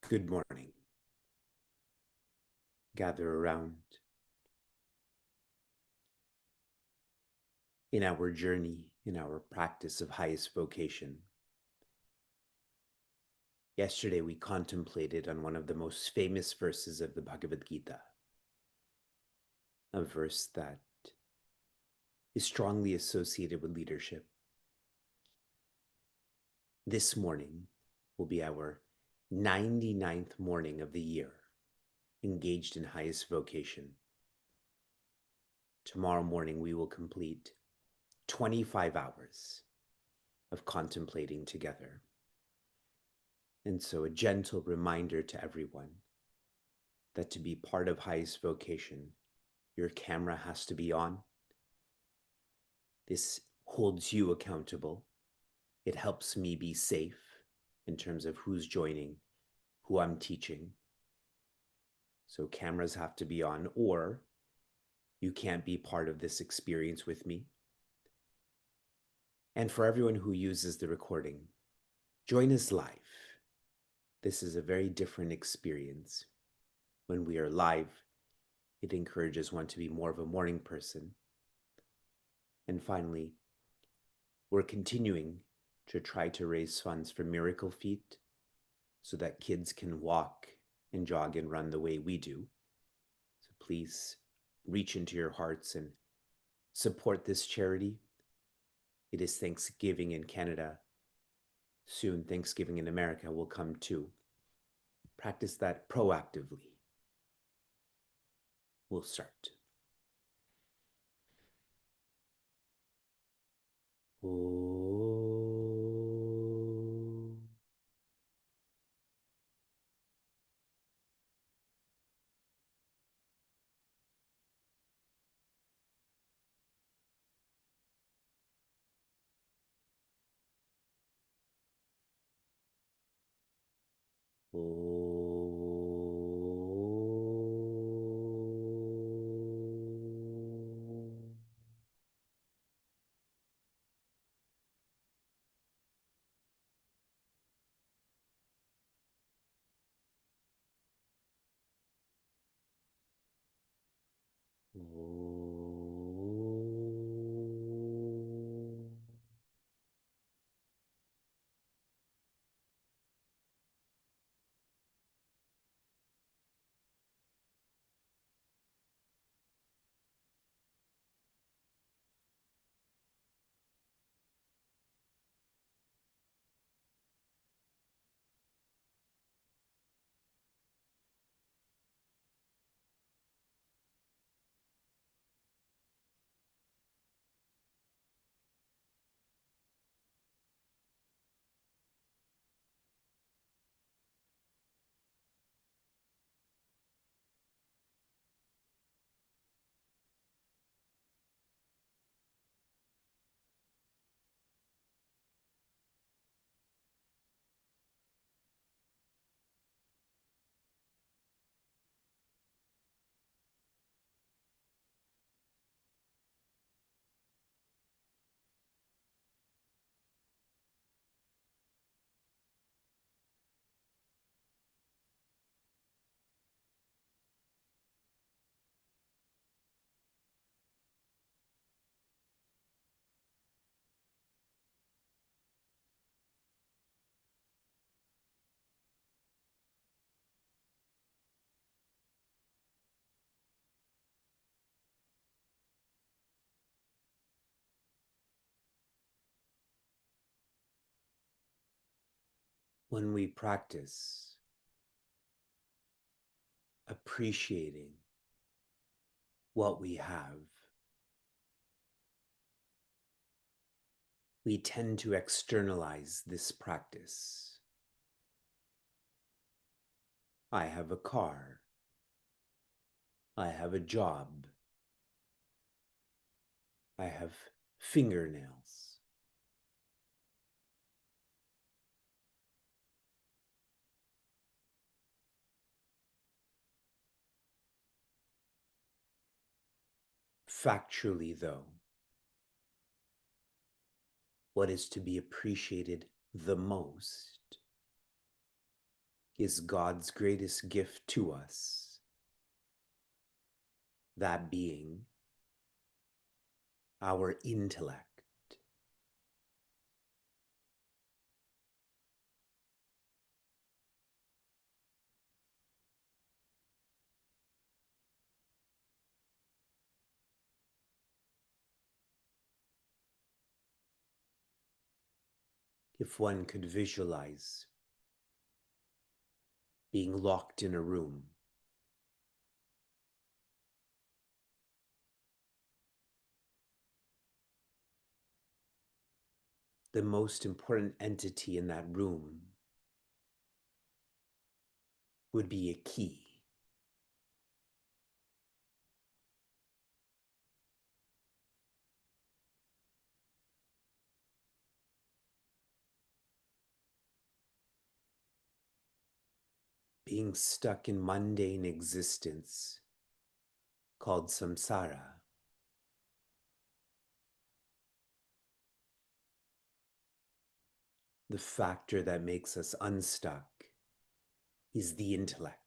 Good morning. Gather around in our journey, in our practice of highest vocation. Yesterday, we contemplated on one of the most famous verses of the Bhagavad Gita, a verse that is strongly associated with leadership. This morning will be our 99th morning of the year, engaged in highest vocation. Tomorrow morning, we will complete 25 hours of contemplating together. And so a gentle reminder to everyone that to be part of highest vocation, your camera has to be on. This holds you accountable. It helps me be safe in terms of who's joining, who I'm teaching. So cameras have to be on, or you can't be part of this experience with me. And for everyone who uses the recording, join us live. This is a very different experience. When we are live, it encourages one to be more of a morning person. And finally, we're continuing to try to raise funds for Miracle Feet so that kids can walk and jog and run the way we do. So please reach into your hearts and support this charity. It is Thanksgiving in Canada. Soon, Thanksgiving in America will come too. Practice that proactively. We'll start. When we practice appreciating what we have, we tend to externalize this practice. I have a car. I have a job. I have fingernails. Factually, though, what is to be appreciated the most is God's greatest gift to us, that being our intellect. If one could visualize being locked in a room, the most important entity in that room would be a key. Being stuck in mundane existence called samsara, the factor that makes us unstuck is the intellect.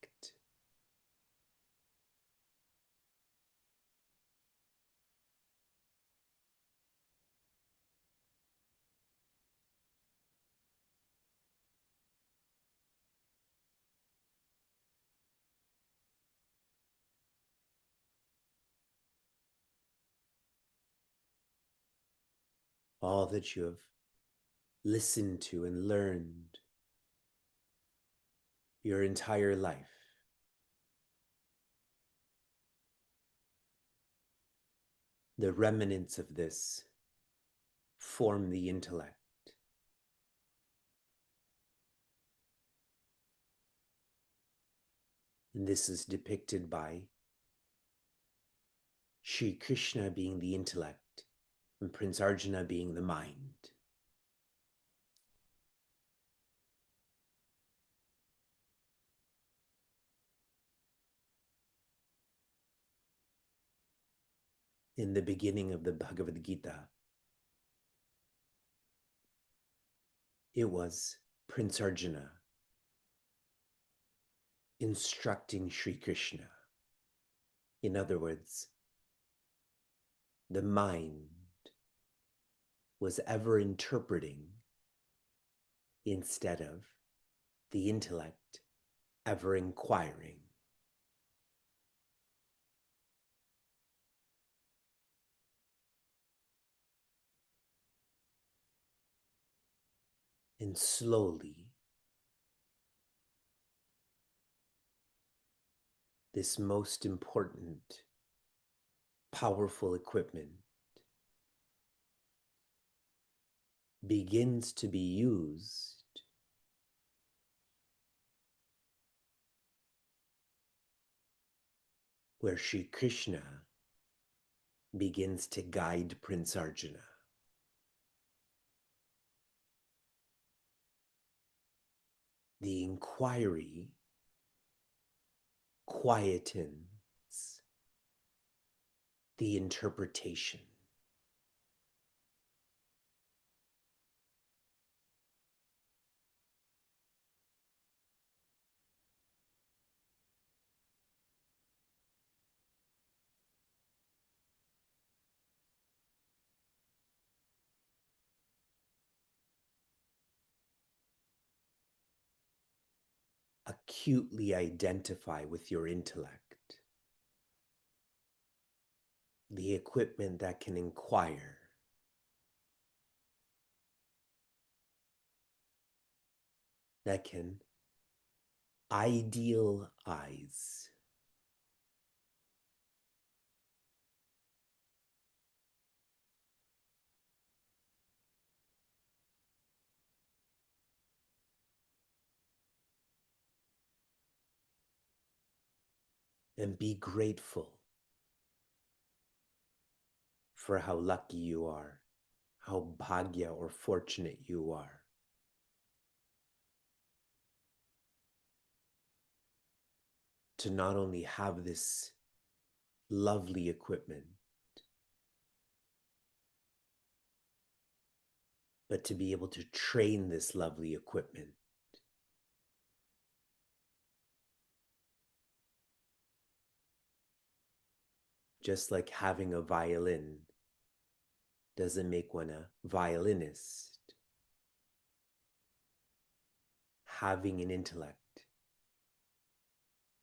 All that you have listened to and learned your entire life, the remnants of this form the intellect. And this is depicted by Sri Krishna being the intellect and Prince Arjuna being the mind. In the beginning of the Bhagavad Gita, it was Prince Arjuna instructing Sri Krishna. In other words, the mind was ever interpreting instead of the intellect ever inquiring. And slowly, this most important, powerful equipment begins to be used where Sri Krishna begins to guide Prince Arjuna. The inquiry quietens the interpretation. Acutely identify with your intellect, the equipment that can inquire, that can idealize, and be grateful for how lucky you are, how bhagya or fortunate you are. To not only have this lovely equipment, but to be able to train this lovely equipment Just like having a violin doesn't make one a violinist, having an intellect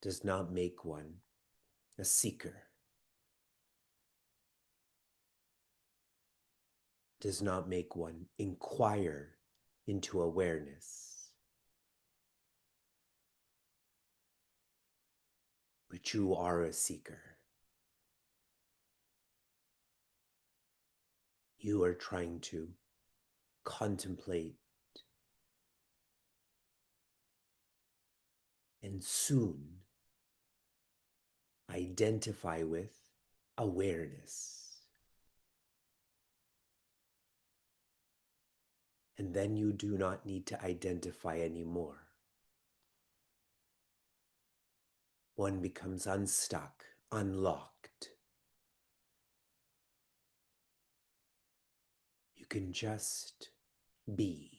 does not make one a seeker, does not make one inquire into awareness. But you are a seeker. You are trying to contemplate and soon identify with awareness. And then you do not need to identify anymore. One becomes unstuck, unlocked. You can just be.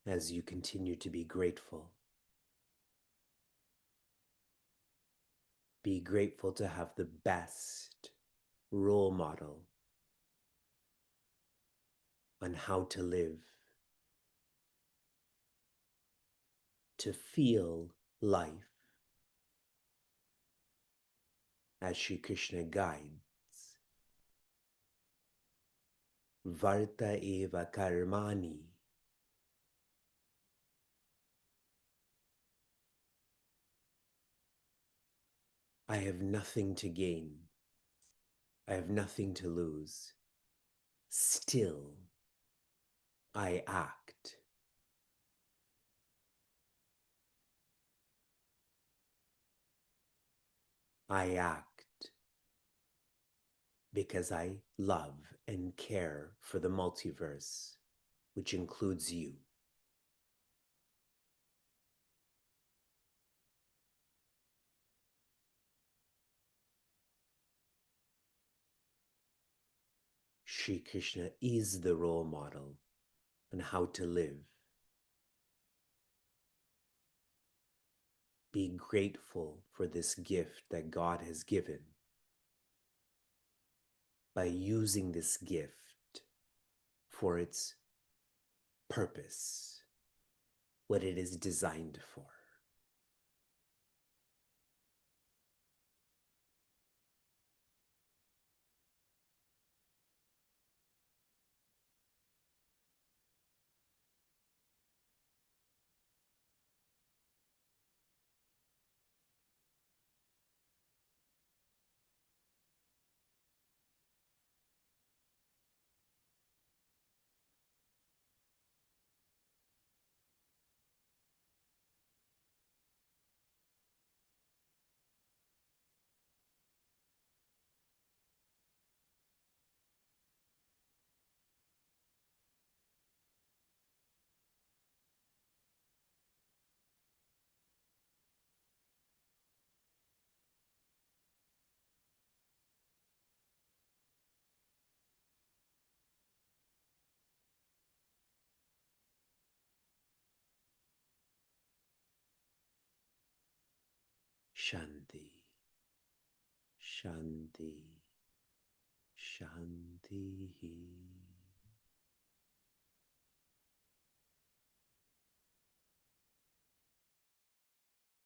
As you continue to be grateful to have the best role model on how to live, to feel life as Sri Krishna guides. Varta eva karmani. I have nothing to gain. I have nothing to lose. Still, I act. I act because I love and care for the multiverse, which includes you. Sri Krishna is the role model on how to live. Be grateful for this gift that God has given. By using this gift for its purpose, what it is designed for. Shanti, Shanti, Shanti.